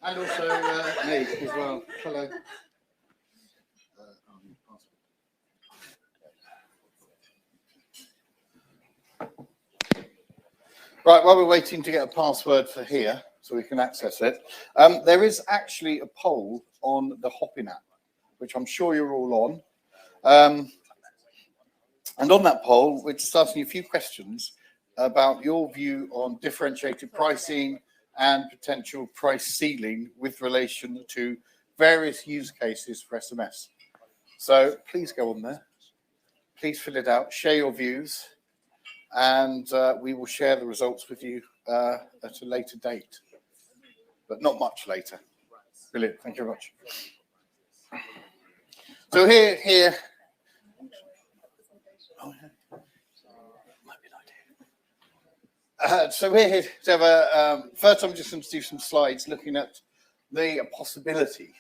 And also me as well. Hello. Right, while we're waiting to get a password for here so we can access it, there is actually a poll on the Hopping app, which I'm sure you're all on. And on that poll, we're just asking you a few questions about your view on differentiated pricing and potential price ceiling with relation to various use cases for SMS. So please go on there. Please fill it out, share your views, and we will share the results with you at a later date, but not much later. Brilliant. Thank you very much. So here. Oh, yeah. Might be an idea. So we're here to have a first. I'm just going to do some slides looking at the possibility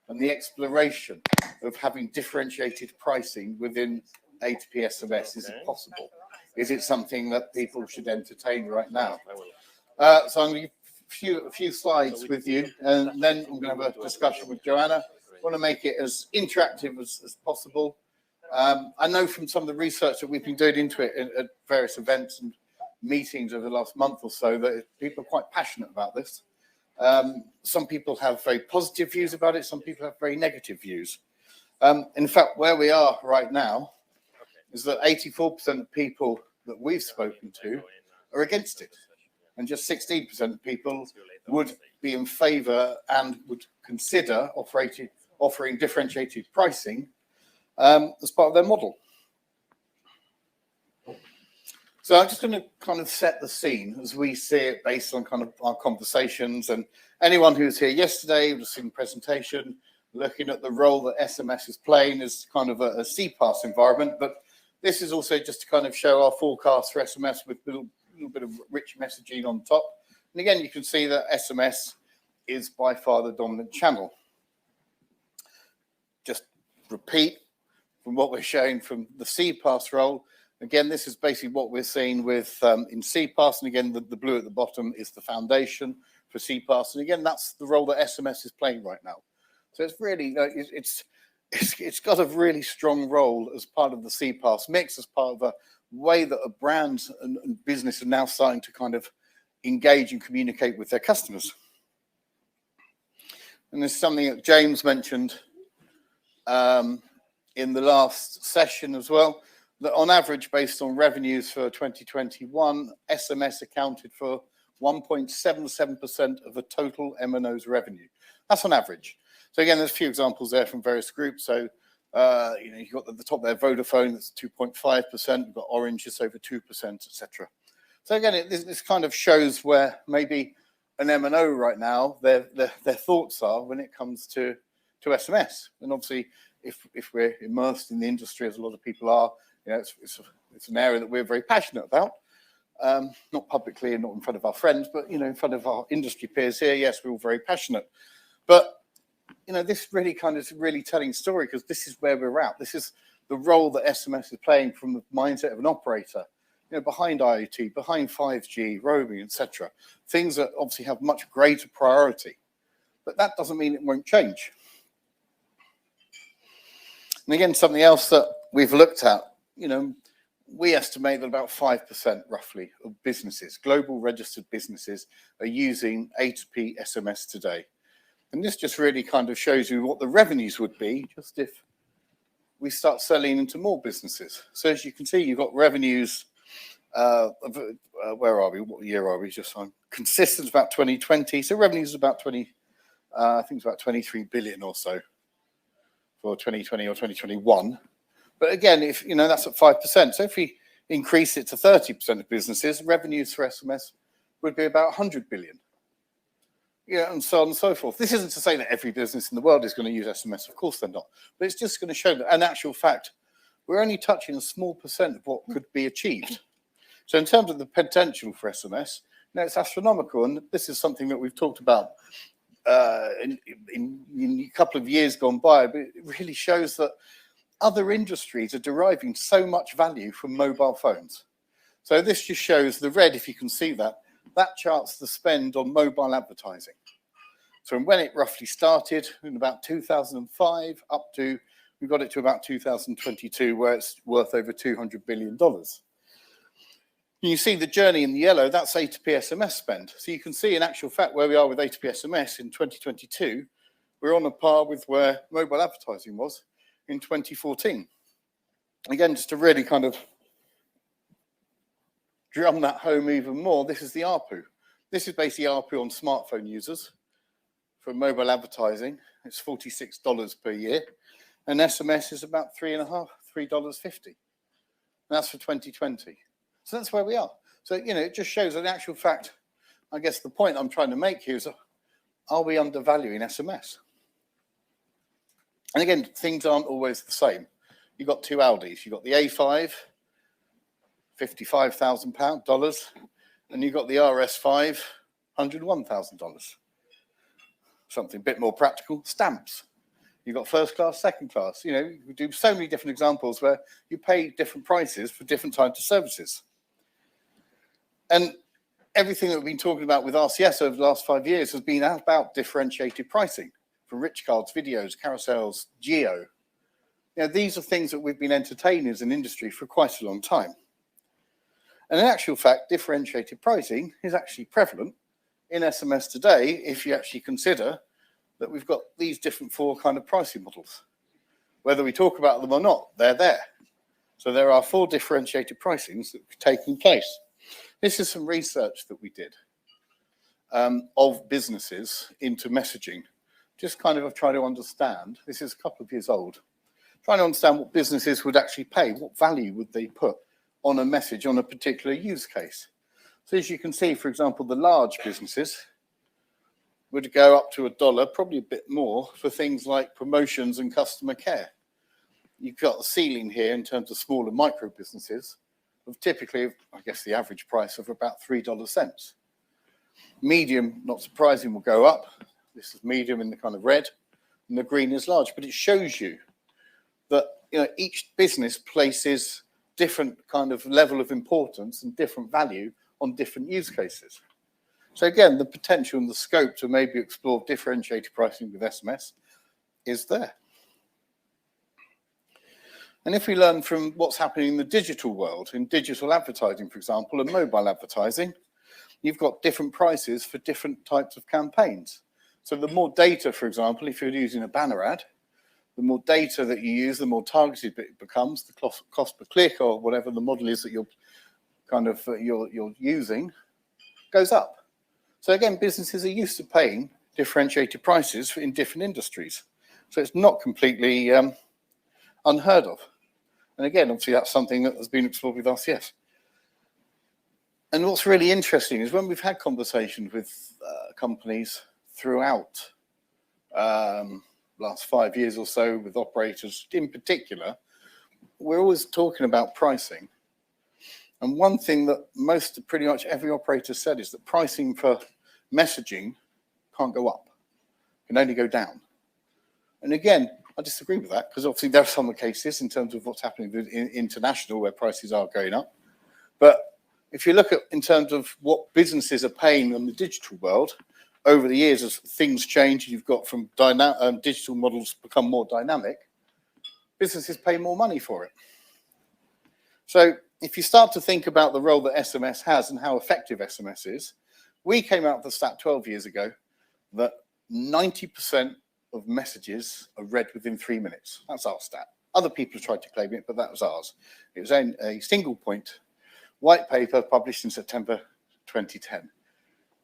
and the exploration of having differentiated pricing within A2P SMS. Is it possible? Is it something that people should entertain right now? So I'm going to give a few slides with you, and then I'm going to have a discussion with Joanna. I want to make it as interactive as possible. I know from some of the research that we've been doing into it at various events and meetings over the last month or so that people are quite passionate about this. Some people have very positive views about it. Some people have very negative views. In fact, where we are right now is that 84% of people that we've spoken to are against it. And just 16% of people would be in favour and would consider offering differentiated pricing as part of their model. So I'm just going to kind of set the scene as we see it based on kind of our conversations. And anyone who was here yesterday would have seen the presentation looking at the role that SMS is playing as kind of a CPaaS environment. But this is also just to kind of show our forecast for SMS with a little bit of rich messaging on top. And again, you can see that SMS is by far the dominant channel. Just repeat from what we're showing from the CPaaS role. Again, this is basically what we're seeing with in CPaaS. And again, the blue at the bottom is the foundation for CPaaS. And again, that's the role that SMS is playing right now. So it's really, it's got a really strong role as part of the CPaaS mix, as part of a way that a brand and business are now starting to kind of engage and communicate with their customers. And there's something that James mentioned in the last session as well, that on average, based on revenues for 2021, SMS accounted for 1.77% of the total MNOs revenue. That's on average. So again, there's a few examples there from various groups. So, you've got at the top there, Vodafone, that's 2.5%. You've got Orange, just over 2%, etc. So again, this kind of shows where maybe an MNO right now, their thoughts are when it comes to SMS. And obviously, if we're immersed in the industry, as a lot of people are, it's an area that we're very passionate about. Not publicly and not in front of our friends, but in front of our industry peers here, yes, we're all very passionate. But this really kind of is really telling story, because this is where we're at. This is the role that SMS is playing from the mindset of an operator, behind IoT, behind 5G, roaming, etc. Things that obviously have much greater priority, but that doesn't mean it won't change. And again, something else that we've looked at, we estimate that about 5% roughly of businesses, global registered businesses, are using A2P SMS today. And this just really kind of shows you what the revenues would be just if we start selling into more businesses. So as you can see, you've got revenues where are we? What year are we? Just on consistent about 2020. So revenues is about 20, I think it's about 23 billion or so for 2020 or 2021. But again, if that's at 5%. So if we increase it to 30% of businesses, revenues for SMS would be about 100 billion. And so on and so forth. This isn't to say that every business in the world is going to use SMS. Of course they're not. But it's just going to show that, in actual fact, we're only touching a small percent of what could be achieved. So in terms of the potential for SMS, it's astronomical. And this is something that we've talked about in a couple of years gone by. But it really shows that other industries are deriving so much value from mobile phones. So this just shows the red, if you can see that charts the spend on mobile advertising. So when it roughly started in about 2005 up to, we got it to about 2022 where it's worth over $200 billion. You see the journey in the yellow, that's A2P SMS spend. So you can see in actual fact where we are with A2P SMS in 2022, we're on a par with where mobile advertising was in 2014. Again, just to really kind of drum that home even more, this is the ARPU. This is basically ARPU on smartphone users for mobile advertising. It's $46 per year. And SMS is about $3.50. That's for 2020. So that's where we are. So, it just shows that in actual fact, I guess the point I'm trying to make here is, are we undervaluing SMS? And again, things aren't always the same. You've got two Audis. You've got the A5, $55,000, and you've got the RS5, $101,000. Something a bit more practical, stamps. You've got first class, second class. We do so many different examples where you pay different prices for different types of services. And everything that we've been talking about with RCS over the last 5 years has been about differentiated pricing for rich cards, videos, carousels, geo. These are things that we've been entertaining as an industry for quite a long time. And in actual fact, differentiated pricing is actually prevalent in SMS today if you actually consider that we've got these different four kind of pricing models. Whether we talk about them or not, they're there. So there are four differentiated pricings that are taking place. This is some research that we did of businesses into messaging. Just kind of try to understand, this is a couple of years old, trying to understand what businesses would actually pay, what value would they put on a message on a particular use case. So as you can see, for example, the large businesses would go up to $1, probably a bit more, for things like promotions and customer care. You've got a ceiling here in terms of small and micro businesses of typically, I guess, the average price of about $3. Medium, not surprising, will go up. This is medium in the kind of red, and the green is large. But it shows you that each business places different kind of level of importance and different value on different use cases. So again, the potential and the scope to maybe explore differentiated pricing with SMS is there. And if we learn from what's happening in the digital world, in digital advertising, for example, and mobile advertising, you've got different prices for different types of campaigns. So the more data, for example, if you're using a banner ad, the more data that you use, the more targeted it becomes, the cost per click or whatever the model is that you're using goes up. So again, businesses are used to paying differentiated prices in different industries. So it's not completely unheard of. And again, obviously that's something that has been explored with RCS. And what's really interesting is when we've had conversations with companies throughout last 5 years or so, with operators in particular, we're always talking about pricing. And one thing that pretty much every operator said is that pricing for messaging can't go up, it can only go down. And again, I disagree with that, because obviously there are some cases in terms of what's happening in international where prices are going up. But if you look at in terms of what businesses are paying in the digital world, over the years as things change, you've got from digital models become more dynamic, businesses pay more money for it. So if you start to think about the role that SMS has and how effective SMS is, we came out with a stat 12 years ago that 90% of messages are read within 3 minutes. That's our stat. Other people have tried to claim it, but that was ours. It was a single point white paper published in September 2010,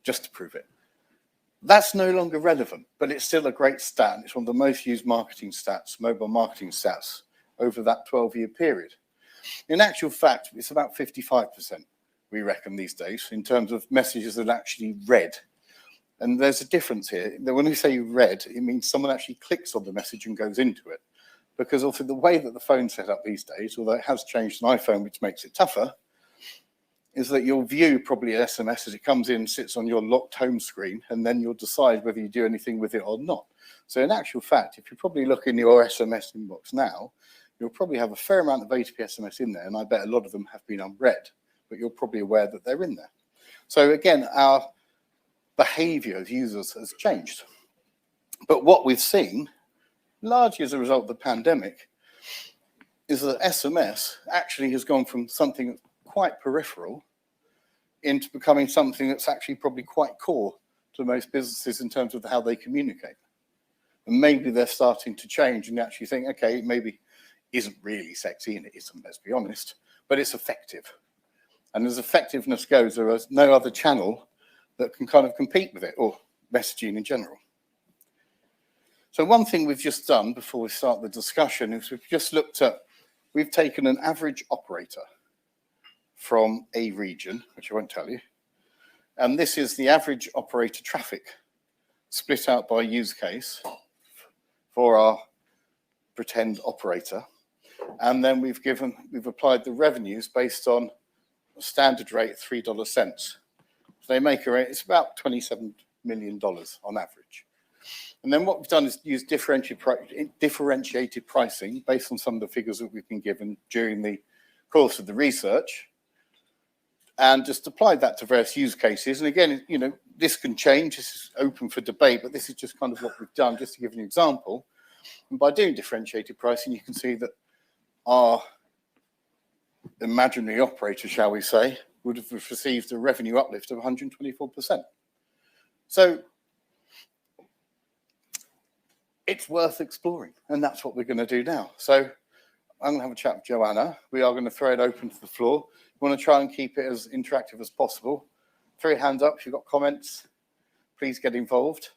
just to prove it. That's no longer relevant, but it's still a great stat. It's one of the most used marketing stats, mobile marketing stats, over that 12-year period. In actual fact, it's about 55%, we reckon these days, in terms of messages that are actually read. And there's a difference here. When we say read, it means someone actually clicks on the message and goes into it. Because also the way that the phone's set up these days, although it has changed an iPhone, which makes it tougher, is that you'll view probably an SMS as it comes in, sits on your locked home screen, and then you'll decide whether you do anything with it or not. So in actual fact, if you probably look in your SMS inbox now, you'll probably have a fair amount of A2P SMS in there, and I bet a lot of them have been unread, but you're probably aware that they're in there. So again, our behavior as users has changed. But what we've seen, largely as a result of the pandemic, is that SMS actually has gone from something quite peripheral into becoming something that's actually probably quite core to most businesses in terms of how they communicate. And maybe they're starting to change and actually think, okay, maybe isn't really sexy, and it isn't, let's be honest, but it's effective. And as effectiveness goes, there is no other channel that can kind of compete with it, or messaging in general. So one thing we've just done before we start the discussion is we've just looked at, we've taken an average operator from a region, which I won't tell you, and this is the average operator traffic split out by use case for our pretend operator. And then we've applied the revenues based on a standard rate, $3 cents. So they make a rate, it's about $27 million on average. And then what we've done is use differentiated pricing based on some of the figures that we've been given during the course of the research, and just applied that to various use cases. And again, you know, this can change, this is open for debate, but this is just kind of what we've done, just to give you an example. And by doing differentiated pricing, you can see that our imaginary operator, shall we say, would have received a revenue uplift of 124%. So it's worth exploring, and that's what we're going to do now. So I'm going to have a chat with Joanna. We are going to throw it open to the floor. We want to try and keep it as interactive as possible. Throw your hands up if you've got comments. Please get involved.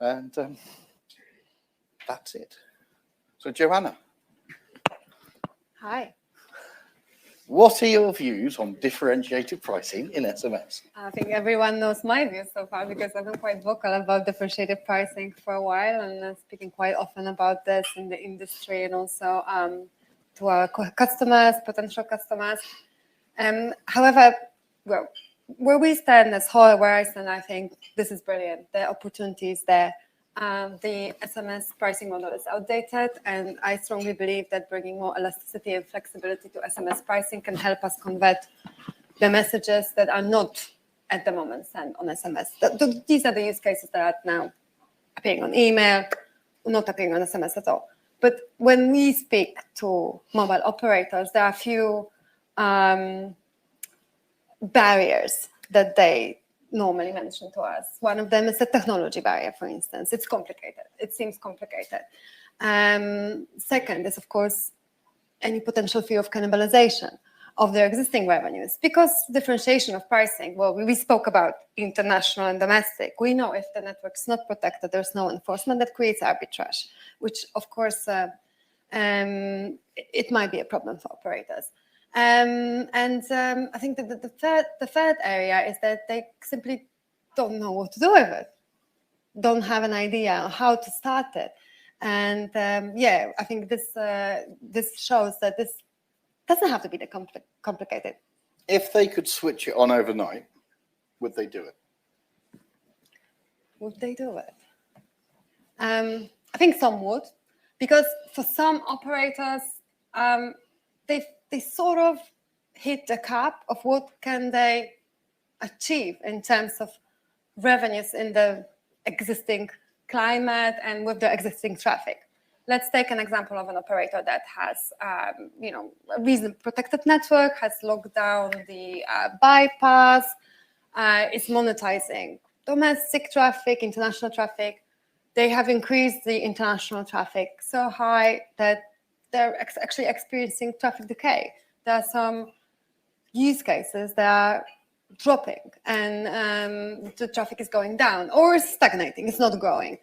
And that's it. So Joanna. Hi. What are your views on differentiated pricing in SMS? I think everyone knows my views so far because I've been quite vocal about differentiated pricing for a while, and speaking quite often about this in the industry and also to our customers, potential customers. However, well, where we stand as HAUD, where I stand, I think this is brilliant. The opportunity is there. The SMS pricing model is outdated, and I strongly believe that bringing more elasticity and flexibility to SMS pricing can help us convert the messages that are not at the moment sent on SMS. These are the use cases that are now appearing on email, not appearing on SMS at all. But when we speak to mobile operators, there are a few barriers that they normally mentioned to us. One of them is the technology barrier, for instance. It's complicated. It seems complicated. Second is, of course, any potential fear of cannibalization of their existing revenues. Because differentiation of pricing, well, we spoke about international and domestic. We know if the network's not protected, there's no enforcement, that creates arbitrage, which, of course, it might be a problem for operators. I think that the third area is that they simply don't know what to do with it, don't have an idea on how to start it. And yeah, I think this shows that this doesn't have to be complicated. If they could switch it on overnight, would they do it? Would they do it? I think some would, because for some operators, they sort of hit the cap of what can they achieve in terms of revenues in the existing climate and with the existing traffic. Let's take an example of an operator that has, a reasonably protected network, has locked down the bypass, is monetizing domestic traffic, international traffic. They have increased the international traffic so high that they're actually experiencing traffic decay. There are some use cases that are dropping and the traffic is going down or stagnating, it's not growing.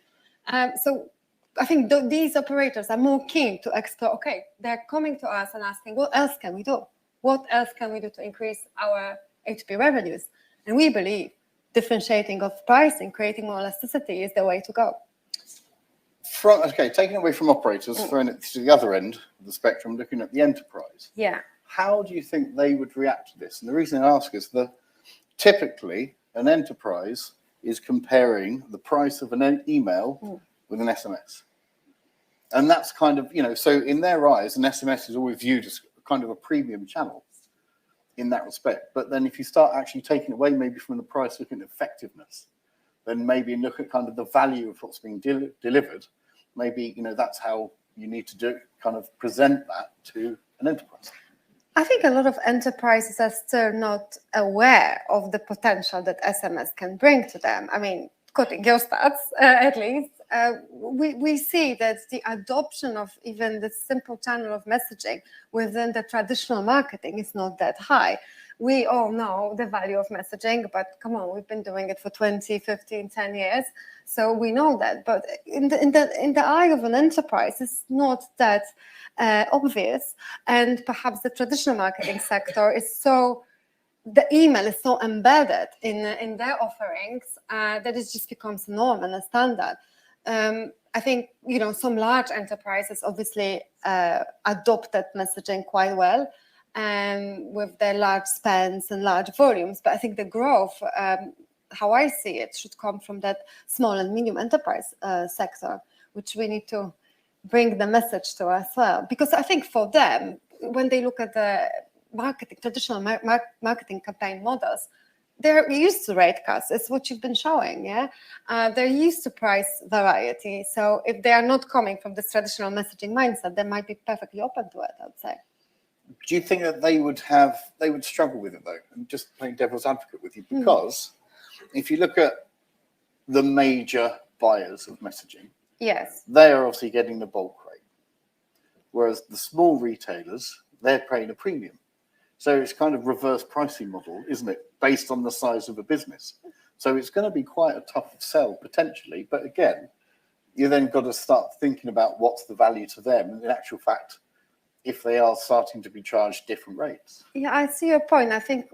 So I think these operators are more keen to explore, okay, they're coming to us and asking, what else can we do? What else can we do to increase our A2P revenues? And we believe differentiating of pricing, creating more elasticity is the way to go. Taking away from operators, throwing it to the other end of the spectrum, looking at the enterprise. Yeah. How do you think they would react to this? And the reason I ask is that typically an enterprise is comparing the price of an email with an SMS. And that's kind of, so in their eyes, an SMS is always viewed as kind of a premium channel in that respect. But then if you start actually taking away maybe from the price, looking at effectiveness, then maybe look at kind of the value of what's being delivered. Maybe, that's how you need to do, kind of present that to an enterprise. I think a lot of enterprises are still not aware of the potential that SMS can bring to them. I mean, quoting your stats, at least, we see that the adoption of even the simple channel of messaging within the traditional marketing is not that high. We all know the value of messaging, but come on, we've been doing it for 20, 15, 10 years. So we know that. But in the eye of an enterprise, it's not that obvious. And perhaps the traditional marketing sector is so, the email is so embedded in their offerings that it just becomes a norm and a standard. I think, some large enterprises obviously adopted messaging quite well, with their large spends and large volumes. But I think the growth, how I see it, should come from that small and medium enterprise sector, which we need to bring the message to as well. Because I think for them, when they look at the traditional marketing campaign models, they're used to rate cuts. It's what you've been showing, yeah? They're used to price variety. So if they are not coming from this traditional messaging mindset, they might be perfectly open to it, I'd say. Do you think that they would struggle with it though? I'm just playing devil's advocate with you, because if you look at the major buyers of messaging, yes, they are obviously getting the bulk rate, whereas the small retailers, they're paying a premium. So it's kind of reverse pricing model, isn't it, based on the size of a business? So it's going to be quite a tough sell potentially, but again, you then got to start thinking about what's the value to them, and in actual fact, if they are starting to be charged different rates. Yeah, I see your point. I think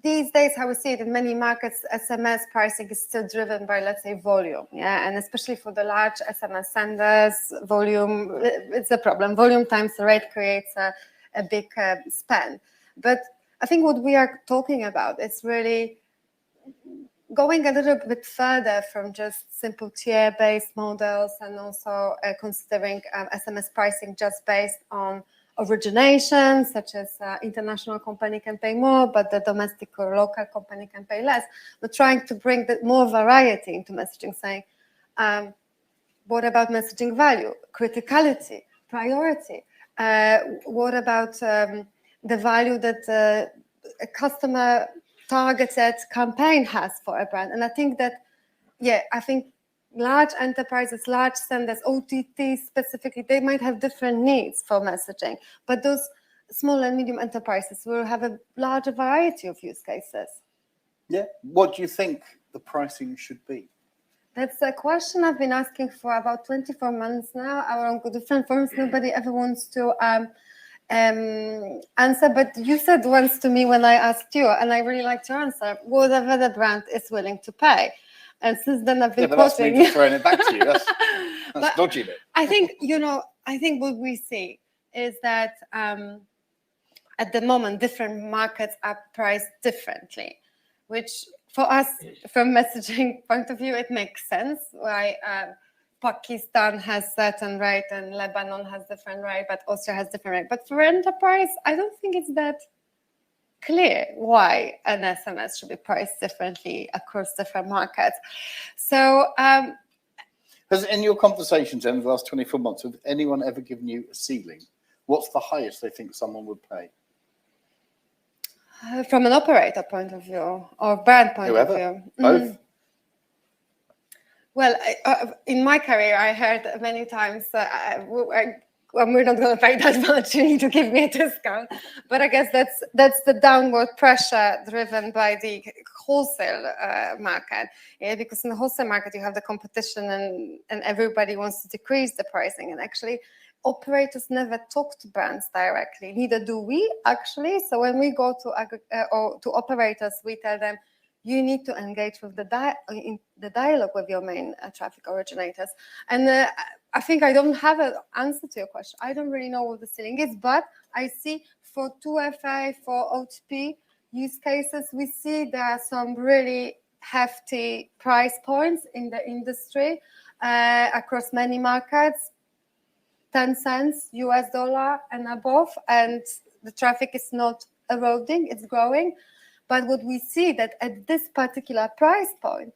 these days, how we see it in many markets, SMS pricing is still driven by, let's say, volume. Yeah, and especially for the large SMS senders, volume, it's a problem. Volume times the rate creates a big spend. But I think what we are talking about is really going a little bit further from just simple tier-based models, and also considering SMS pricing just based on origination, such as international company can pay more, but the domestic or local company can pay less. We're trying to bring more variety into messaging, saying, what about messaging value, criticality, priority? What about the value that a customer targeted campaign has for a brand? And I think that, I think large enterprises, large senders, OTT specifically, they might have different needs for messaging, but those small and medium enterprises will have a larger variety of use cases. Yeah. What do you think the pricing should be? That's a question I've been asking for about 24 months now. Around different forums, nobody ever wants to answer, but you said once to me when I asked you, and I really like to answer, whatever the brand is willing to pay. And since then I've been quoting. That's me just throwing it back to you. That's dodgy bit. I think, I think what we see is that at the moment, different markets are priced differently, which for us, from messaging point of view, it makes sense. Why Pakistan has certain rate and Lebanon has different rate, but Austria has different rate. But for enterprise, I don't think it's that clear why an SMS should be priced differently across different markets. So, has in your conversations in the last 24 months, have anyone ever given you a ceiling? What's the highest they think someone would pay? From an operator point of view or brand point of view? Both. Well, in my career, I heard many times, we're not going to pay that much, you need to give me a discount. But I guess that's the downward pressure driven by the wholesale market. Yeah, because in the wholesale market, you have the competition and everybody wants to decrease the pricing. And actually, operators never talk to brands directly, neither do we actually. So when we go to operators, we tell them, you need to engage with in the dialogue with your main traffic originators. And I think I don't have an answer to your question. I don't really know what the ceiling is, but I see for 2FA, for OTP use cases, we see there are some really hefty price points in the industry across many markets, 10 cents US dollar and above, and the traffic is not eroding, it's growing. But what we see that at this particular price point,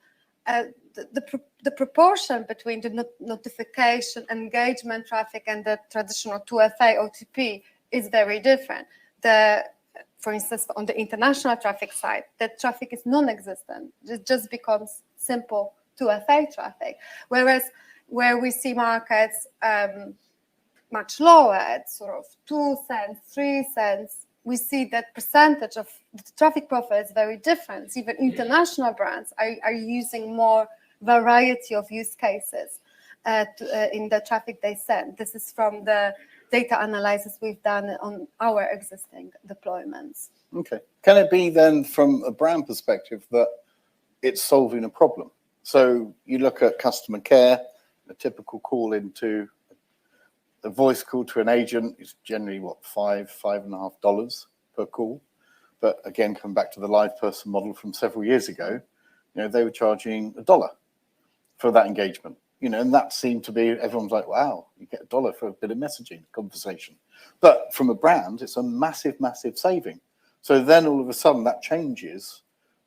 the proportion between the notification, engagement traffic, and the traditional 2FA OTP is very different. For instance, on the international traffic side, the traffic is non-existent. It just becomes simple 2FA traffic. Whereas where we see markets much lower at sort of 2 cents, 3 cents, we see that percentage of the traffic profile is very different. Even international brands are using more variety of use cases in the traffic they send. This is from the data analysis we've done on our existing deployments. Okay. Can it be then from a brand perspective that it's solving a problem? So you look at customer care, a typical call into a voice call to an agent is generally what, $5.50 per call. But again, come back to the live person model from several years ago, they were charging $1 for that engagement. And that seemed to be, everyone's like, wow, you get $1 for a bit of messaging conversation. But from a brand, it's a massive, massive saving. So then all of a sudden that changes,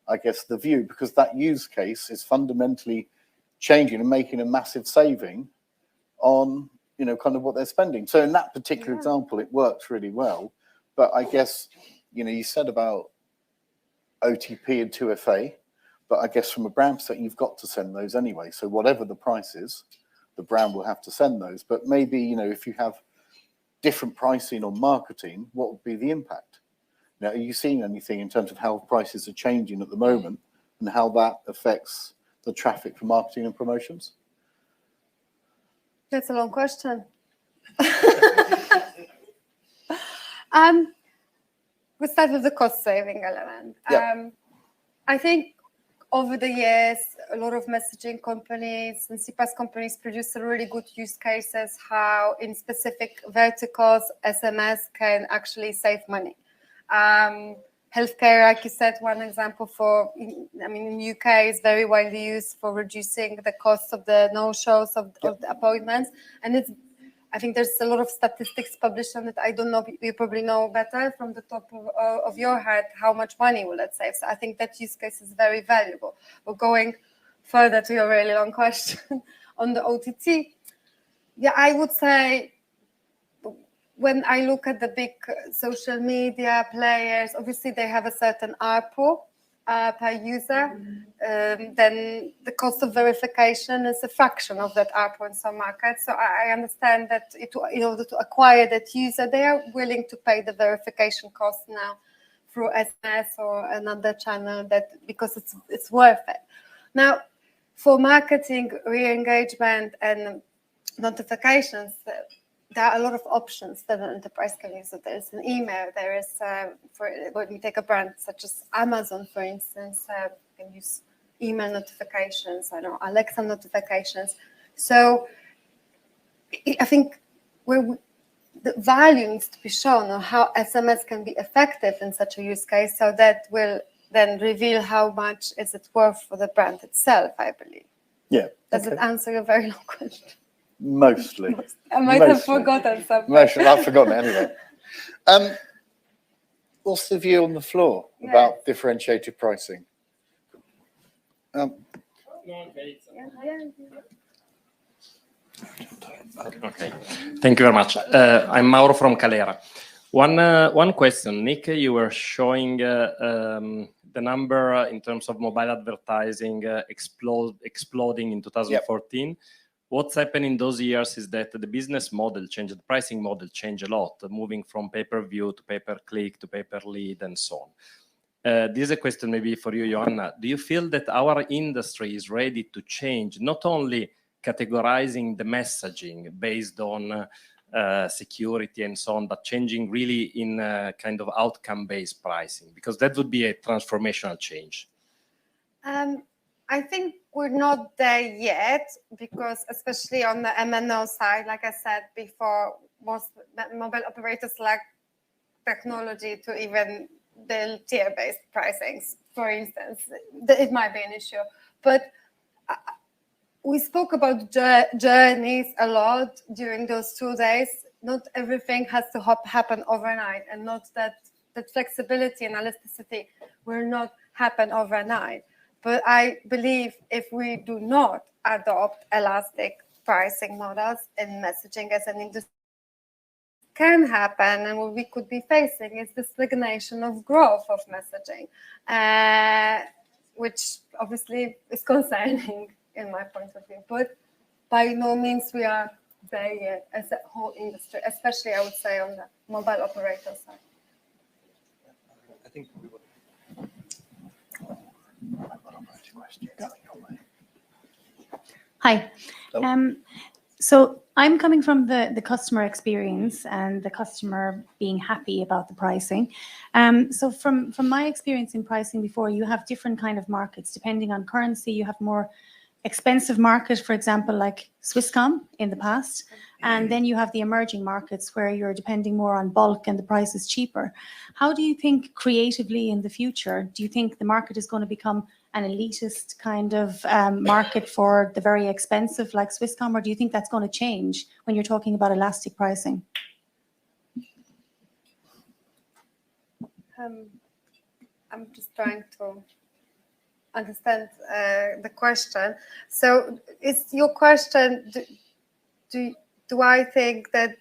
I guess, the view, because that use case is fundamentally changing and making a massive saving on, kind of what they're spending. So in that particular example, it works really well. But I guess, you said about OTP and 2FA, but I guess from a brand perspective, you've got to send those anyway. So whatever the price is, the brand will have to send those. But maybe, if you have different pricing on marketing, what would be the impact? Now, are you seeing anything in terms of how prices are changing at the moment and how that affects the traffic for marketing and promotions? That's a long question. We'll start with the cost saving element. Yeah. I think over the years, a lot of messaging companies and CPaaS companies produce really good use cases how in specific verticals, SMS can actually save money. Healthcare, like you said, one example in UK is very widely used for reducing the cost of the no-shows of the appointments. And I think there's a lot of statistics published on it. I don't know, you probably know better from the top of your head how much money will it save. So I think that use case is very valuable. But going further to your really long question on the OTT, I would say when I look at the big social media players, obviously they have a certain ARPU per user. Then the cost of verification is a fraction of that ARPU in some markets. So I understand that in order to acquire that user, they are willing to pay the verification cost now through SMS or another channel because it's worth it. Now, for marketing, re-engagement, and notifications, there are a lot of options that an enterprise can use. So there's an email, there is, when we take a brand such as Amazon, for instance, you can use email notifications, Alexa notifications. So I think the value needs to be shown on how SMS can be effective in such a use case, so that will then reveal how much is it worth for the brand itself, I believe. Yeah. Does it answer your very long question? Mostly. I might have forgotten something. I've forgotten it anyway. What's the view on the floor about differentiated pricing? Okay, thank you very much. I'm Mauro from Calera. One question, Nick, you were showing the number in terms of mobile advertising exploding in 2014. Yep. What's happened in those years is that the business model changed, the pricing model changed a lot, moving from pay-per-view to pay-per-click to pay-per-lead and so on. This is a question maybe for you, Joanna. Do you feel that our industry is ready to change, not only categorizing the messaging based on security and so on, but changing really in kind of outcome-based pricing? Because that would be a transformational change. I think we're not there yet, because especially on the MNO side, like I said before, most mobile operators lack technology to even build tier-based pricings, for instance. It might be an issue. But we spoke about journeys a lot during those 2 days. Not everything has to happen overnight, and not that flexibility and elasticity will not happen overnight. But I believe if we do not adopt elastic pricing models in messaging as an industry, can happen, and what we could be facing is the stagnation of growth of messaging, which obviously is concerning in my point of view. But by no means we are there yet as a whole industry, especially I would say on the mobile operator side. I think we would. Hi. So I'm coming from the customer experience and the customer being happy about the pricing. So from my experience in pricing before, you have different kind of markets. Depending on currency, you have more expensive market, for example, like Swisscom in the past. And then you have the emerging markets where you're depending more on bulk and the price is cheaper. How do you think creatively in the future, do you think the market is going to become an elitist kind of market for the very expensive like Swisscom, or do you think that's going to change when you're talking about elastic pricing? I'm just trying to understand the question. So is your question, do I think that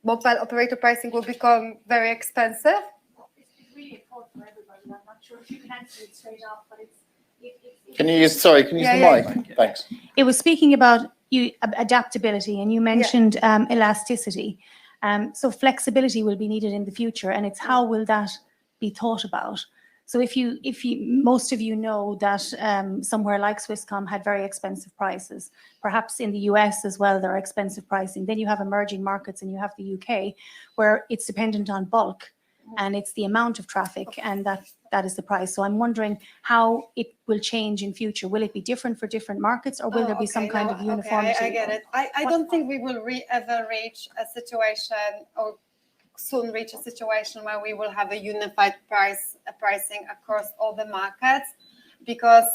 mobile operator pricing will become very expensive? It's really important for everybody. I'm not sure if you can answer it straight off, but Can you use the mic? Thanks. It was speaking about adaptability, and you mentioned elasticity. So flexibility will be needed in the future, and it's how will that be thought about? So if most of you know that somewhere like Swisscom had very expensive prices, perhaps in the US as well, there are expensive pricing. Then you have emerging markets and you have the UK where it's dependent on bulk and it's the amount of traffic, and that is the price. So I'm wondering how it will change in future. Will it be different for different markets, or will there be some kind of uniformity? Okay, I get it. I don't think we will ever reach a situation or soon reach a situation where we will have a unified pricing across all the markets, because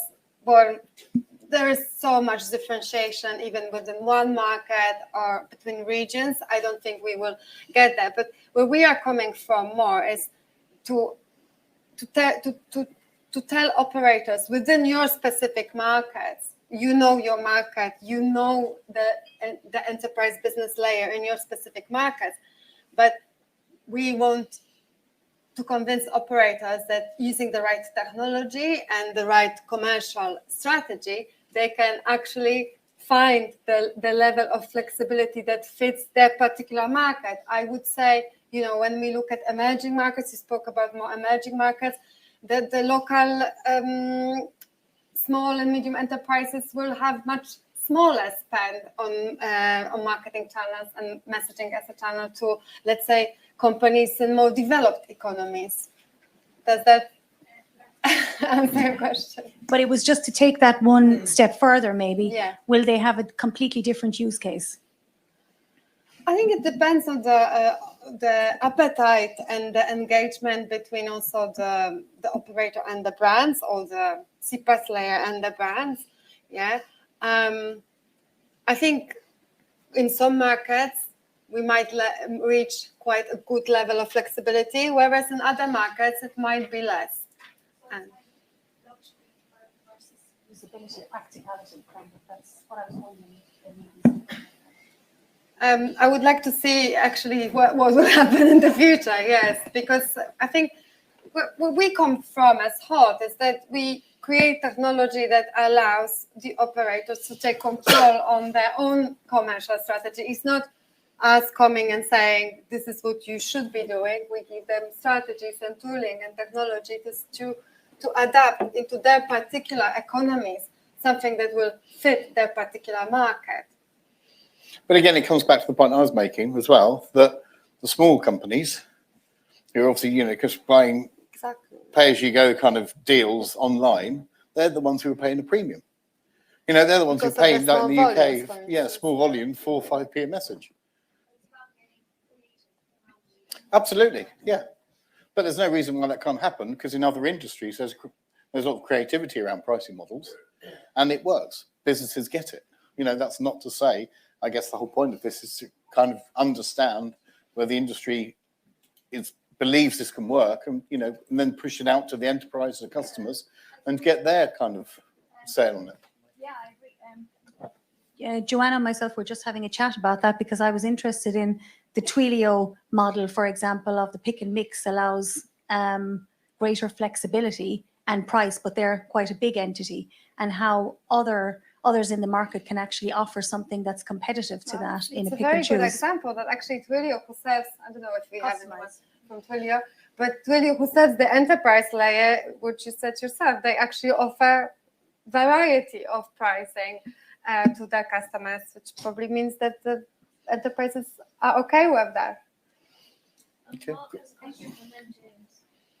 there is so much differentiation even within one market or between regions. I don't think we will get that. But where we are coming from more is to tell operators within your specific markets, you know your market, you know the enterprise business layer in your specific markets, but we want to convince operators that using the right technology and the right commercial strategy, they can actually find the level of flexibility that fits their particular market. I would say, when we look at emerging markets, you spoke about more emerging markets, that the local small and medium enterprises will have much smaller spend on marketing channels and messaging as a channel to, let's say, companies in more developed economies. Does that answer your question? But it was just to take that one step further, maybe. Yeah. Will they have a completely different use case? I think it depends on the appetite and the engagement between also the operator and the brands, or the CPaaS layer and the brands. Yeah. I think in some markets we might reach quite a good level of flexibility, whereas in other markets it might be less. Usability, practicality, that's what I was wondering. I would like to see actually what will happen in the future, yes, because I think where we come from as HAUD is that we create technology that allows the operators to take control on their own commercial strategy. It's not us coming and saying, this is what you should be doing. We give them strategies and tooling and technology to adapt into their particular economies, something that will fit their particular market. But again, it comes back to the point I was making as well, that the small companies who are obviously, because buying pay-as-you-go kind of deals online, they're the ones who are paying the premium. They're the ones who are paying, like in the UK, small volume, 4 or 5p a message. Absolutely, yeah. But there's no reason why that can't happen, because in other industries, there's a lot of creativity around pricing models, and it works. Businesses get it. That's not to say, I guess the whole point of this is to kind of understand where the industry believes this can work, and then push it out to the enterprise and the customers and get their kind of sale on it. Yeah, I agree. Joanna and myself were just having a chat about that because I was interested in the Twilio model, for example, of the pick and mix allows greater flexibility and price, but they're quite a big entity, and how others in the market can actually offer something that's competitive to that in a pick and It's a very good choose. example that actually Twilio, who sells, I don't know if we have anyone from Twilio, but Twilio, who sells the enterprise layer, which you said yourself, they actually offer variety of pricing to their customers, which probably means that the enterprises are okay with that. Okay.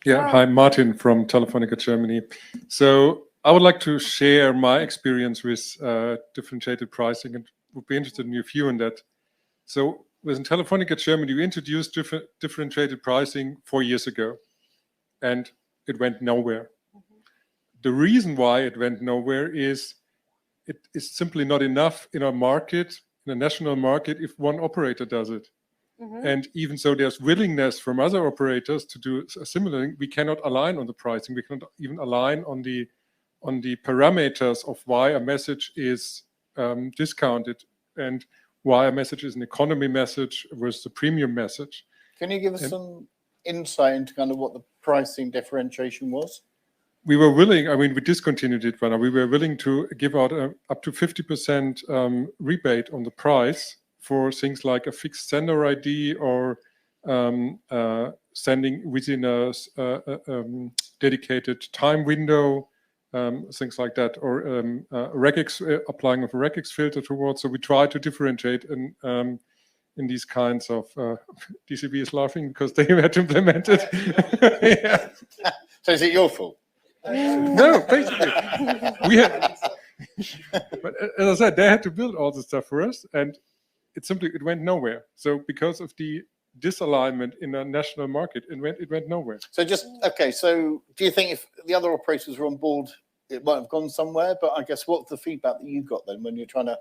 Yeah, hi, Martin from Telefonica Germany. So I would like to share my experience with differentiated pricing, and would be interested in your view on that. So within Telefonica Germany, we introduced differentiated pricing 4 years ago, and it went nowhere. The reason why it went nowhere is it is simply not enough in a market, in a national market, if one operator does it. And even so, there's willingness from other operators to do a similar thing. We cannot align on the pricing. We cannot even align on the parameters of why a message is discounted and why a message is an economy message versus a premium message. Can you give us some insight into kind of what the pricing differentiation was? We were willing, I mean, we discontinued it, but we were willing to give out up to 50% rebate on the price for things like a fixed sender ID or sending within a dedicated time window, things like that, or regex, applying of a regex filter towards. So we try to differentiate in these kinds of, DCB is laughing because they had to implement it. Yeah. So is it your fault? No, basically, we had, but as I said, they had to build all the stuff for us, and it went nowhere. So because of the disalignment in a national market, it went nowhere. So so do you think if the other operators were on board, it might have gone somewhere? But I guess what's the feedback that you got then when you're trying to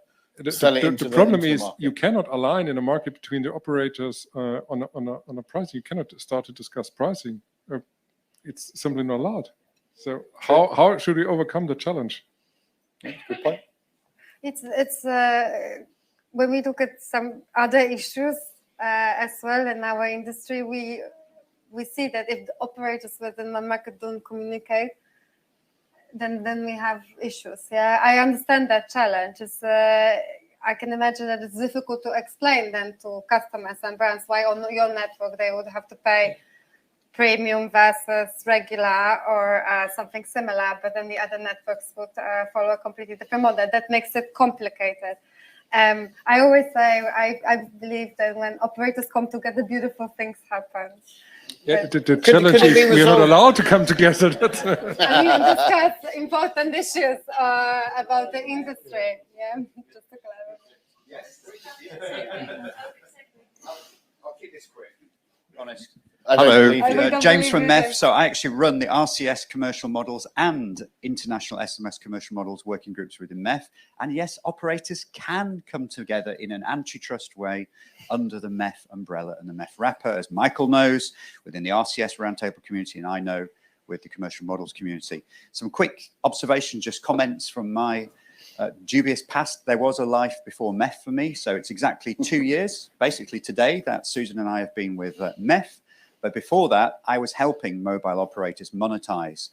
sell it into the problem into the is market? you cannot align in a market between the operators on a pricing. You cannot start to discuss pricing. It's simply not allowed. So how should we overcome the challenge? Good point. It's when we look at some other issues as well in our industry, we see that if the operators within the market don't communicate, then we have issues. Yeah, I understand that challenge. I can imagine that it's difficult to explain then to customers and brands why on your network they would have to pay premium versus regular or something similar, but then the other networks would follow a completely different model. That makes it complicated. I always say I believe that when operators come together, beautiful things happen. Yeah, the challenge is we're not allowed to come together. And we discuss important issues about the industry. Yeah, just to clarify. Yes. I'll keep this quick. Honest. Hello, James from MEF. So I actually run the RCS commercial models and international SMS commercial models working groups within MEF. And yes, operators can come together in an antitrust way under the MEF umbrella and the MEF wrapper, as Michael knows, within the RCS roundtable community, and I know with the commercial models community. Some quick observations, just comments from my dubious past. There was a life before MEF for me. So it's exactly 2 years, basically today, that Susan and I have been with MEF. But before that, I was helping mobile operators monetize.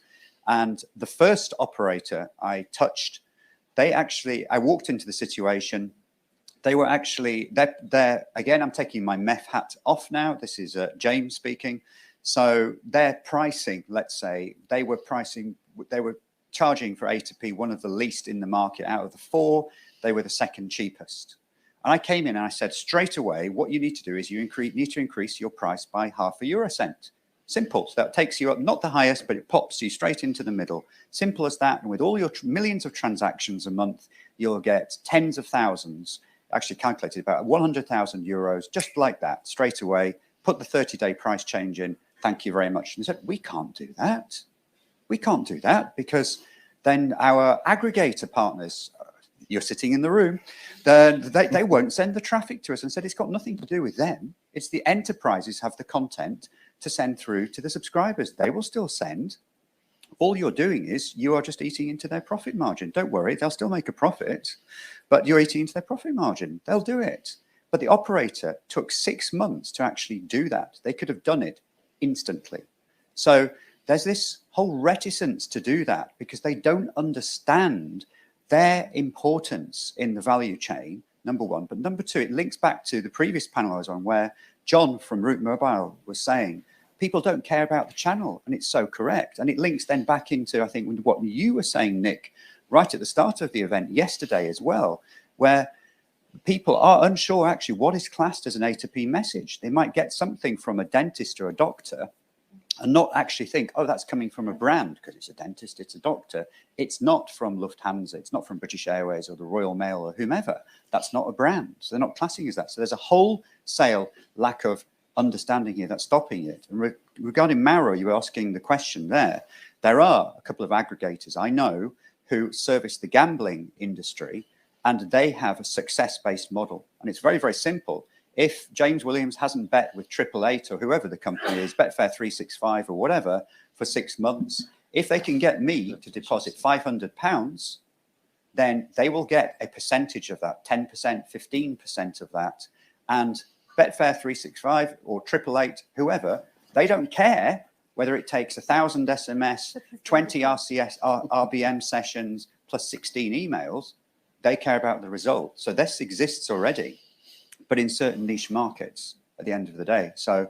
And the first operator I touched, I walked into the situation. They were actually, again, I'm taking my MEF hat off now. This is James speaking. So their pricing, let's say, they were charging for A2P one of the least in the market out of the 4. They were the second cheapest. And I came in and I said, straight away, what you need to do is you need to increase your price by half a euro cent. Simple. So that takes you up, not the highest, but it pops you straight into the middle. Simple as that. And with all your millions of transactions a month, you'll get tens of thousands, actually calculated about 100,000 euros, just like that, straight away. Put the 30-day price change in. Thank you very much. And they said, we can't do that. We can't do that because then our aggregator partners, you're sitting in the room, they won't send the traffic to us, and said it's got nothing to do with them. It's the enterprises have the content to send through to the subscribers. They will still send all you're doing is you are just eating into their profit margin. Don't worry, they'll still make a profit, but you're eating into their profit margin. They'll do it. But the operator took 6 months to actually do that. They could have done it instantly. So there's this whole reticence to do that because they don't understand their importance in the value chain, number one. But number two, it links back to the previous panel I was on where John from Route Mobile was saying, people don't care about the channel, and it's so correct. And it links then back into, I think, what you were saying, Nick, right at the start of the event yesterday as well, where people are unsure actually what is classed as an A2P message. They might get something from a dentist or a doctor and not actually think, oh, that's coming from a brand because it's a dentist, it's a doctor. It's not from Lufthansa, it's not from British Airways or the Royal Mail or whomever. That's not a brand. So they're not classing as that. So there's a wholesale lack of understanding here that's stopping it. And regarding Mauro, you were asking the question there. There are a couple of aggregators I know who service the gambling industry, and they have a success-based model. And it's very, very simple. If James Williams hasn't bet with 888 or whoever the company is, Betfair 365 or whatever, for 6 months, if they can get me to deposit £500, then they will get a percentage of that, 10%, 15% of that. And Betfair 365 or 888, whoever, they don't care whether it takes 1,000 SMS, 20 RBM sessions, plus 16 emails. They care about the result. So this exists already, but in certain niche markets at the end of the day. So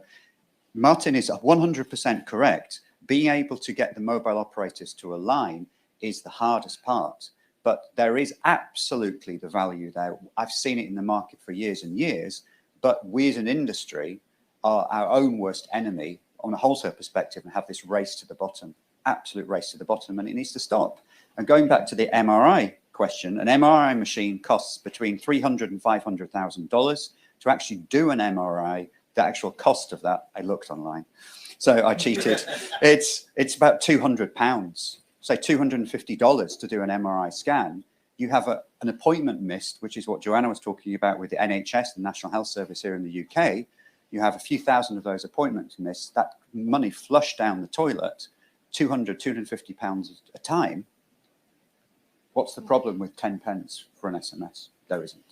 Martin is 100% correct. Being able to get the mobile operators to align is the hardest part, but there is absolutely the value there. I've seen it in the market for years and years, but we as an industry are our own worst enemy on a wholesale perspective and have this race to the bottom, absolute race to the bottom, and it needs to stop. And going back to the MRI question, an MRI machine costs between $300,000 and $500,000 to actually do an MRI. The actual cost of that, I looked online, so I cheated. It's about £200, say $250 to do an MRI scan. You have an appointment missed, which is what Joanna was talking about with the NHS, the National Health Service here in the UK. You have a few thousand of those appointments missed. That money flushed down the toilet, £200, £250 a time. What's the problem with 10 pence for an SMS? There isn't.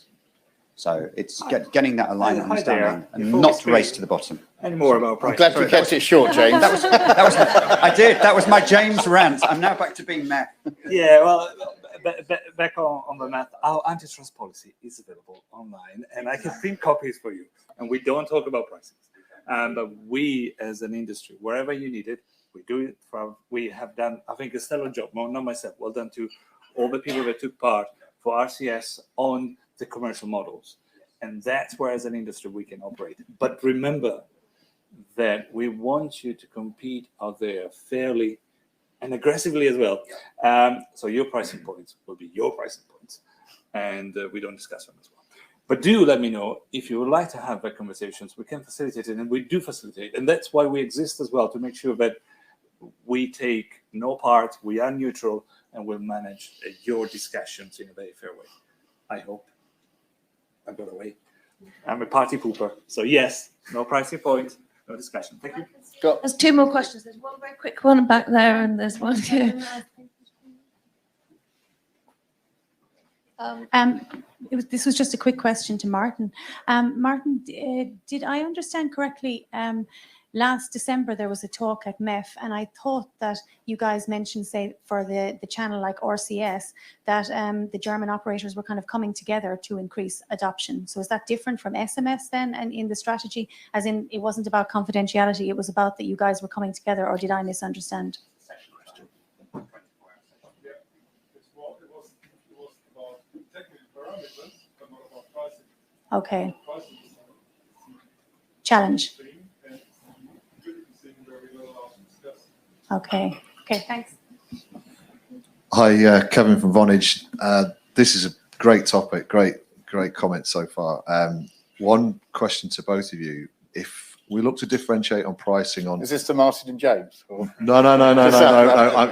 So it's getting that alignment understanding and not race to the bottom. Any more about price? I'm glad you kept it short, James. I did. That was my James rant. I'm now back to being Matt. Yeah, well, back on the math, our antitrust policy is available online, and I can print copies for you. And we don't talk about prices. But we, as an industry, wherever you need it, we do it. We have done, I think, a stellar job. Well, not myself. Well done to all the people that took part for RCS on the commercial models. And that's where, as an industry, we can operate. But remember that we want you to compete out there fairly and aggressively as well. So your pricing points will be your pricing points. And we don't discuss them as well. But do let me know if you would like to have that conversations. We can facilitate it, and we do facilitate. And that's why we exist as well, to make sure that we take no part, we are neutral, and we'll manage your discussions in a very fair way. I hope. I got away. I'm a party pooper. So yes, no pricing point, no discussion. Thank you. There's two more questions. There's one very quick one back there, and there's one here. This was just a quick question to Martin. Martin, did I understand correctly? Last December, there was a talk at MEF, and I thought that you guys mentioned, say, for the channel like RCS, that the German operators were kind of coming together to increase adoption. So is that different from SMS then, and in the strategy, as in it wasn't about confidentiality, it was about that you guys were coming together, or did I misunderstand? Okay. Challenge. Okay. Okay, thanks. Hi, Kevin from Vonage. This is a great topic, great comment so far. One question to both of you. If we look to differentiate on pricing on... Is this to Martin and James? Or? No.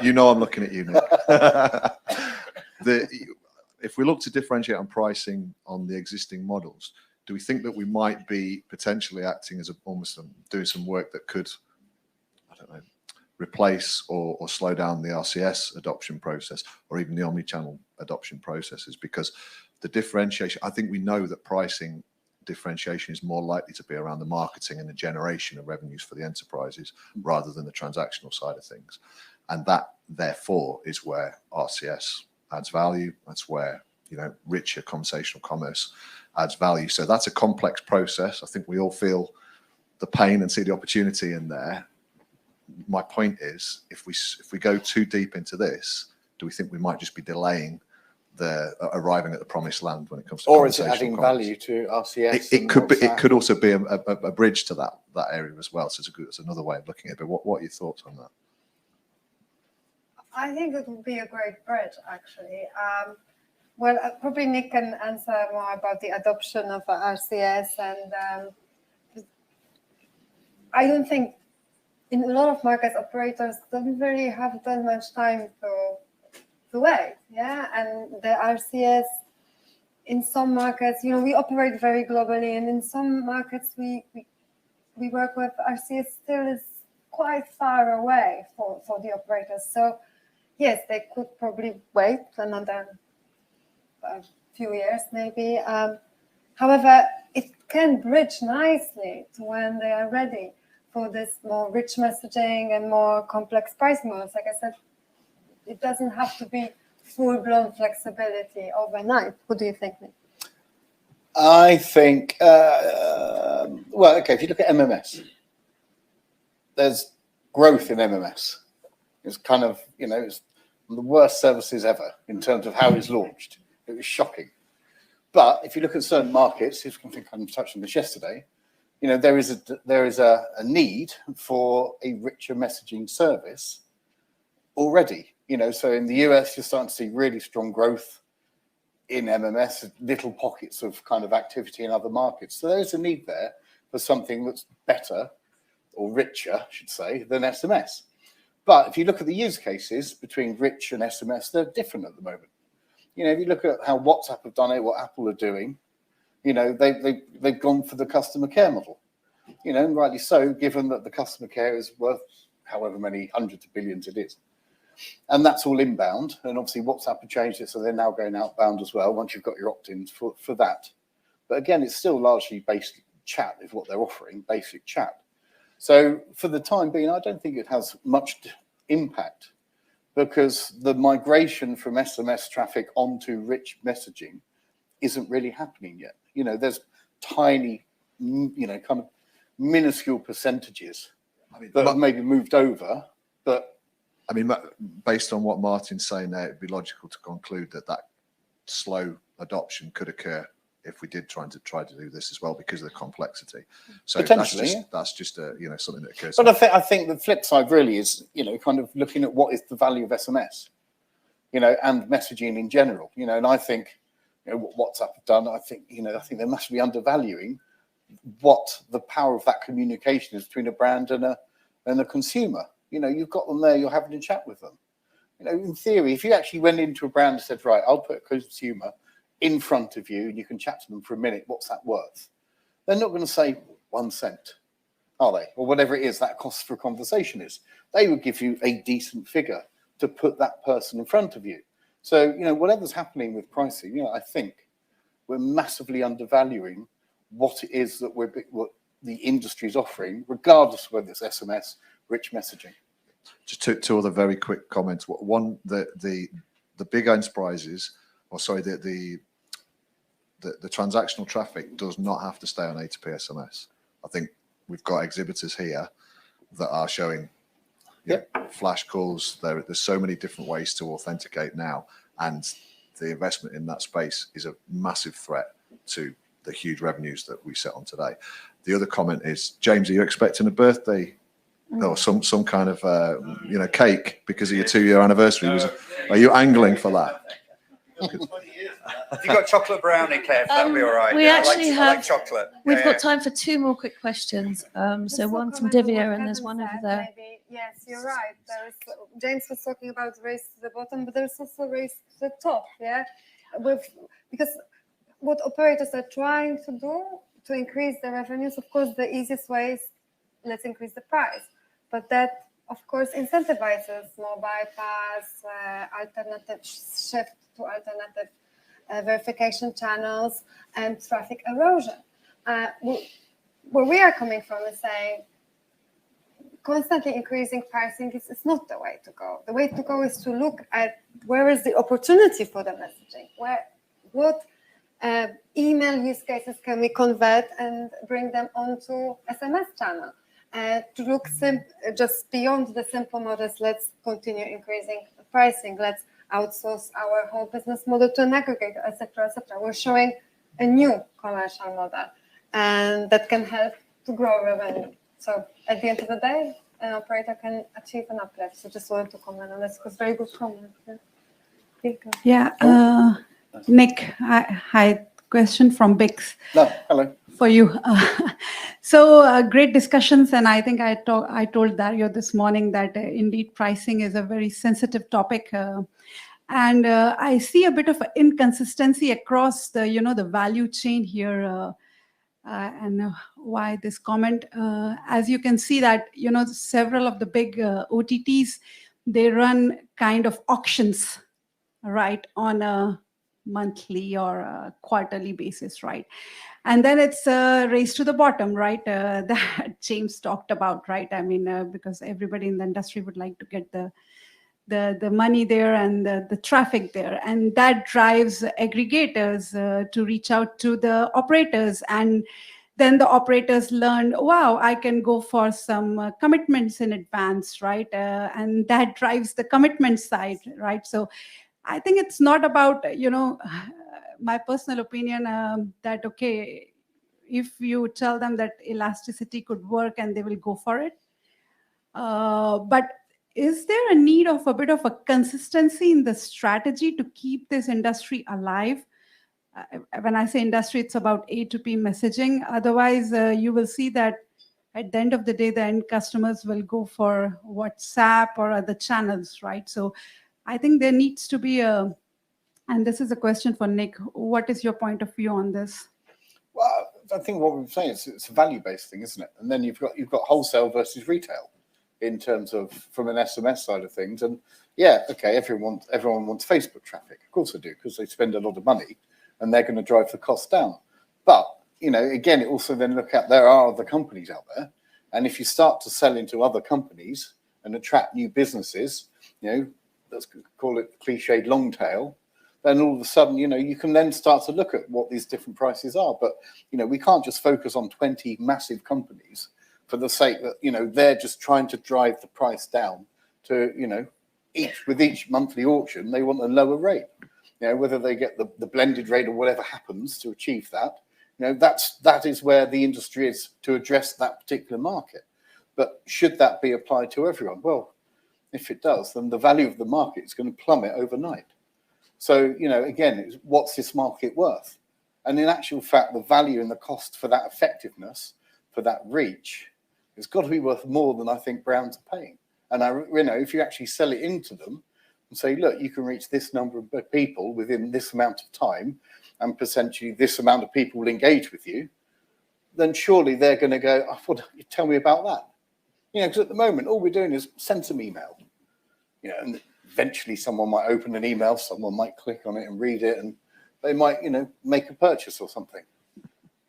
You know I'm looking at you, Nick. If we look to differentiate on pricing on the existing models, do we think that we might be potentially acting as almost doing some work that could, I don't know, replace or slow down the RCS adoption process or even the omnichannel adoption processes, because the differentiation, I think we know that pricing differentiation is more likely to be around the marketing and the generation of revenues for the enterprises rather than the transactional side of things. And that, therefore, is where RCS adds value. That's where, you know, richer conversational commerce adds value. So that's a complex process. I think we all feel the pain and see the opportunity in there. My point is, if we go too deep into this, do we think we might just be delaying the arriving at the promised land when it comes to or is it conversational adding commerce? value to RCS? It could be. It could also be a bridge to that area as well. So it's another way of looking at it. But what are your thoughts on that? I think it would be a great bridge, actually. Well, probably Nick can answer more about the adoption of RCS, and I don't think in a lot of markets operators don't really have that much time to wait. Yeah, and the RCS in some markets, you know, we operate very globally, and in some markets we work with RCS still is quite far away for the operators. So yes, they could probably wait another few years, maybe. However, it can bridge nicely to when they are ready for this more rich messaging and more complex pricing models. Like I said, it doesn't have to be full-blown flexibility overnight. What do you think, Nick? I think, well, okay, if you look at MMS, there's growth in MMS. It's kind of, you know, it's one of the worst services ever in terms of how it's launched. It was shocking. But if you look at certain markets, I think I touched on this yesterday, you know, there is a need for a richer messaging service already. You know, so in the US, you're starting to see really strong growth in MMS, little pockets of kind of activity in other markets. So there's a need there for something that's better or richer, I should say, than SMS. But if you look at the use cases between rich and SMS, they're different at the moment. You know, if you look at how WhatsApp have done it, what Apple are doing, you know, they've gone for the customer care model. You know, and rightly so, given that the customer care is worth however many hundreds of billions it is. And that's all inbound. And obviously WhatsApp have changed it, so they're now going outbound as well once you've got your opt-ins for that. But again, it's still largely basic chat is what they're offering, basic chat. So for the time being, I don't think it has much impact because the migration from SMS traffic onto rich messaging isn't really happening yet. You know, there's tiny, you know, kind of minuscule percentages that have maybe moved over, but I mean, based on what Martin's saying there, it'd be logical to conclude that slow adoption could occur if we did try to do this as well because of the complexity. So potentially, that's just a, you know, something that occurs. But I think the flip side really is, you know, kind of looking at what is the value of SMS, you know, and messaging in general, you know, and I think, you know, what WhatsApp have done, I think they're massively undervaluing what the power of that communication is between a brand and a consumer. You know, you've got them there, you're having a chat with them. You know, in theory, if you actually went into a brand and said, right, I'll put a consumer in front of you and you can chat to them for a minute, what's that worth? They're not going to say 1 cent, are they? Or whatever it is that cost for a conversation is. They would give you a decent figure to put that person in front of you. So, you know, whatever's happening with pricing, you know, I think we're massively undervaluing what it is that what the industry is offering, regardless of whether it's SMS, rich messaging. Just two other very quick comments. One, the big enterprises, or sorry, the transactional traffic does not have to stay on A2P SMS. I think we've got exhibitors here that are showing flash calls. There's so many different ways to authenticate now, and the investment in that space is a massive threat to the huge revenues that we set on today. The other comment is, James, are you expecting a birthday or some kind of you know, cake because of your 2-year anniversary? Are you angling for that? If you've got chocolate brownie, Kev, that'll be all right. We actually I like chocolate. We've got time for 2 more quick questions. So one from Divya and there's one over there. Maybe. Yes, you're right. James was talking about race to the bottom, but there's also race to the top. Yeah, because what operators are trying to do to increase their revenues, of course, the easiest way is let's increase the price. But that of course, incentivizes more bypass, alternative shift to alternative verification channels, and traffic erosion. Where we are coming from is saying constantly increasing pricing is not the way to go. The way to go is to look at where is the opportunity for the messaging, what email use cases can we convert and bring them onto SMS channel. To look just beyond the simple models, let's continue increasing the pricing, let's outsource our whole business model to an aggregator, etc., etc. We're showing a new commercial model, and that can help to grow revenue. So at the end of the day, an operator can achieve an uplift. So just wanted to comment on this because very good comment. Yeah, Nick, hi. Question from Bix. No, hello. For you. So great discussions, and I think I told Dario this morning that indeed pricing is a very sensitive topic, and I see a bit of an inconsistency across the the value chain here, and why this comment? As you can see that several of the big OTTs, they run kind of auctions, right, on a monthly or a quarterly basis, right? And then it's a race to the bottom, right? That James talked about, right? I mean, because everybody in the industry would like to get the money there and the traffic there, and that drives aggregators to reach out to the operators, and then the operators learn, wow, I can go for some commitments in advance, right? And that drives the commitment side, right? So I think it's not about, my personal opinion that, okay, if you tell them that elasticity could work and they will go for it. But is there a need of a bit of a consistency in the strategy to keep this industry alive? When I say industry, it's about A2P messaging. Otherwise, you will see that at the end of the day, the end customers will go for WhatsApp or other channels, right? So I think there needs to be and this is a question for Nick, what is your point of view on this? Well, I think what we're saying is it's a value-based thing, isn't it? And then you've got wholesale versus retail in terms of from an SMS side of things. And yeah, okay, everyone wants Facebook traffic. Of course they do, because they spend a lot of money and they're going to drive the cost down. But, again, it also then look at there are other companies out there. And if you start to sell into other companies and attract new businesses, let's call it cliched long tail, then all of a sudden, you can then start to look at what these different prices are. But, we can't just focus on 20 massive companies for the sake that, they're just trying to drive the price down to, with each monthly auction, they want a lower rate. Whether they get the blended rate or whatever happens to achieve that, that is where the industry is to address that particular market. But should that be applied to everyone? Well, if it does, then the value of the market is going to plummet overnight. So, again, what's this market worth? And in actual fact, the value and the cost for that effectiveness, for that reach, has got to be worth more than I think brands are paying. And if you actually sell it into them and say, look, you can reach this number of people within this amount of time, and potentially this amount of people will engage with you, then surely they're going to go, tell me about that. Because at the moment, all we're doing is send some email. And eventually someone might open an email, someone might click on it and read it, and they might, make a purchase or something.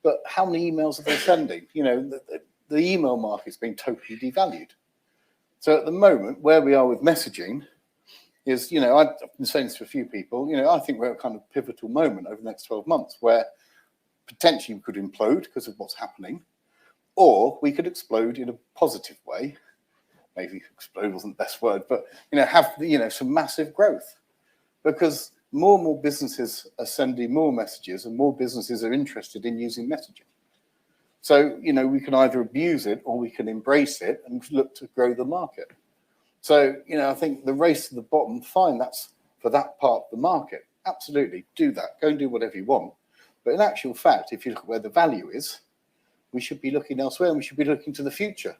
But how many emails are they sending? The email market's been totally devalued. So at the moment, where we are with messaging is, I've been saying this to a few people, I think we're at a kind of pivotal moment over the next 12 months where potentially we could implode because of what's happening, or we could explode in a positive way. Maybe explode wasn't the best word, but have some massive growth, because more and more businesses are sending more messages and more businesses are interested in using messaging. So we can either abuse it or we can embrace it and look to grow the market. So I think the race to the bottom, fine, that's for that part of the market. Absolutely, do that. Go and do whatever you want. But in actual fact, if you look at where the value is, we should be looking elsewhere, and we should be looking to the future.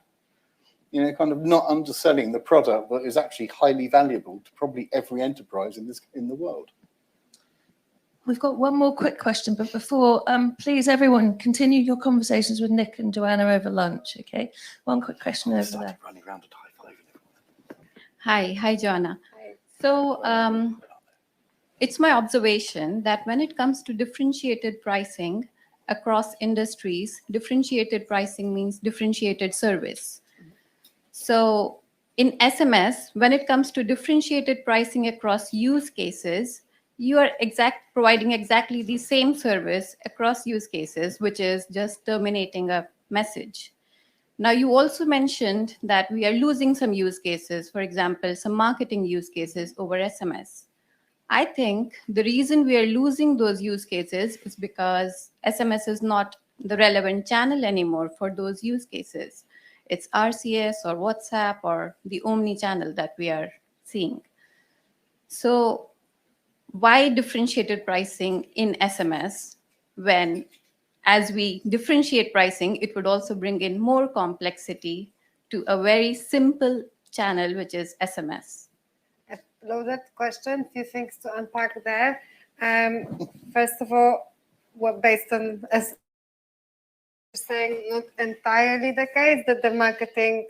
Kind of not underselling the product that is actually highly valuable to probably every enterprise in the world. We've got one more quick question, but before, please, everyone, continue your conversations with Nick and Joanna over lunch, okay? One quick question over there. Running around at high five. Hi, Joanna. So it's my observation that when it comes to differentiated pricing across industries, differentiated pricing means differentiated service. So in SMS, when it comes to differentiated pricing across use cases, you are providing exactly the same service across use cases, which is just terminating a message. Now, you also mentioned that we are losing some use cases, for example, some marketing use cases over SMS. I think the reason we are losing those use cases is because SMS is not the relevant channel anymore for those use cases. It's RCS or WhatsApp or the Omnichannel that we are seeing. So why differentiated pricing in SMS when, as we differentiate pricing, it would also bring in more complexity to a very simple channel, which is SMS? A loaded question, few things to unpack there. First of all, what based on, as saying, not entirely the case that the marketing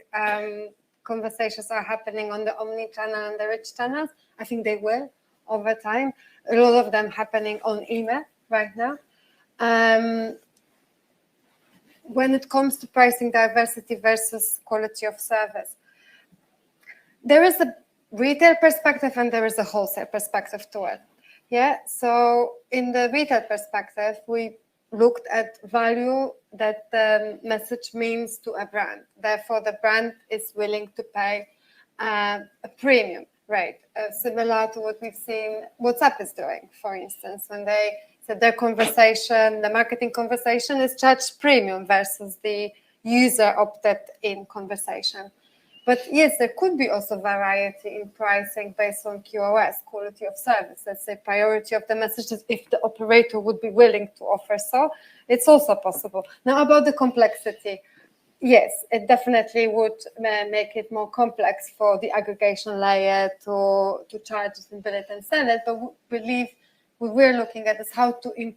conversations are happening on the omni-channel and the rich channels. I think they will over time. A lot of them happening on email right now. When it comes to pricing diversity versus quality of service, there is a retail perspective and there is a wholesale perspective to it. Yeah, so in the retail perspective, we looked at value that the message means to a brand. Therefore, the brand is willing to pay a premium rate, similar to what we've seen WhatsApp is doing, for instance, when they said their conversation, the marketing conversation is charged premium versus the user opted in conversation. But yes, there could be also variety in pricing based on QoS, quality of service. Let's say priority of the messages, if the operator would be willing to offer so, it's also possible. Now about the complexity, yes, it definitely would make it more complex for the aggregation layer to charge it and bill it and send it. But we believe what we're looking at is how to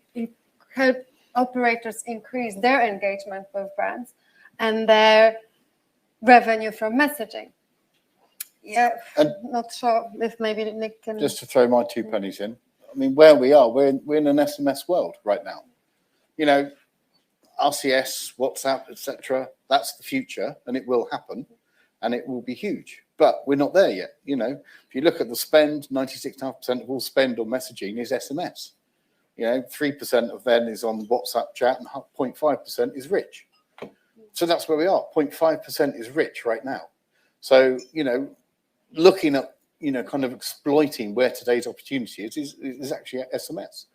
help operators increase their engagement with brands and their revenue from messaging. Yeah, And not sure if maybe Nick can... just to throw my 2 pennies in, I mean, where we are, we're in an SMS world right now. You know, RCS, WhatsApp, etc. That's the future, and it will happen, and it will be huge. But we're not there yet. You know, if you look at the spend, 96.5% of all spend on messaging is SMS. You know, 3% of then is on WhatsApp chat, and 0.5% is rich. So that's where we are. 0.5% is rich right now. So, you know, looking at, you know, kind of exploiting where today's opportunity is actually SMS.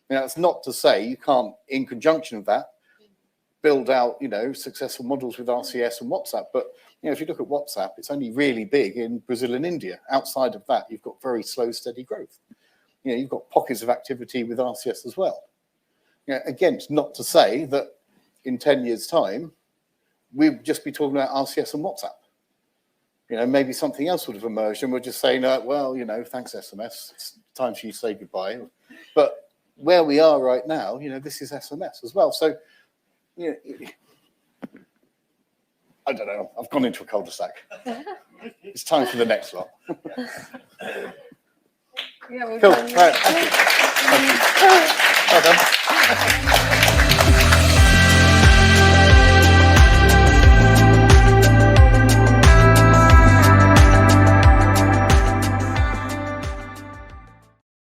Now, it's not to say you can't, in conjunction with that, build out, you know, successful models with RCS and WhatsApp. But, you know, if you look at WhatsApp, it's only really big in Brazil and India. Outside of that, you've got very slow, steady growth. You know, you've got pockets of activity with RCS as well. You know, again, it's not to say that in 10 years' time, we'd just be talking about RCS and WhatsApp. You know, maybe something else would have emerged and we're just saying, well, you know, thanks SMS, it's time for you to say goodbye. But where we are right now, you know, this is SMS as well. So, you know, I don't know, I've gone into a cul-de-sac. It's time for the next lot. Yeah, Cool, right, thank you. Well done.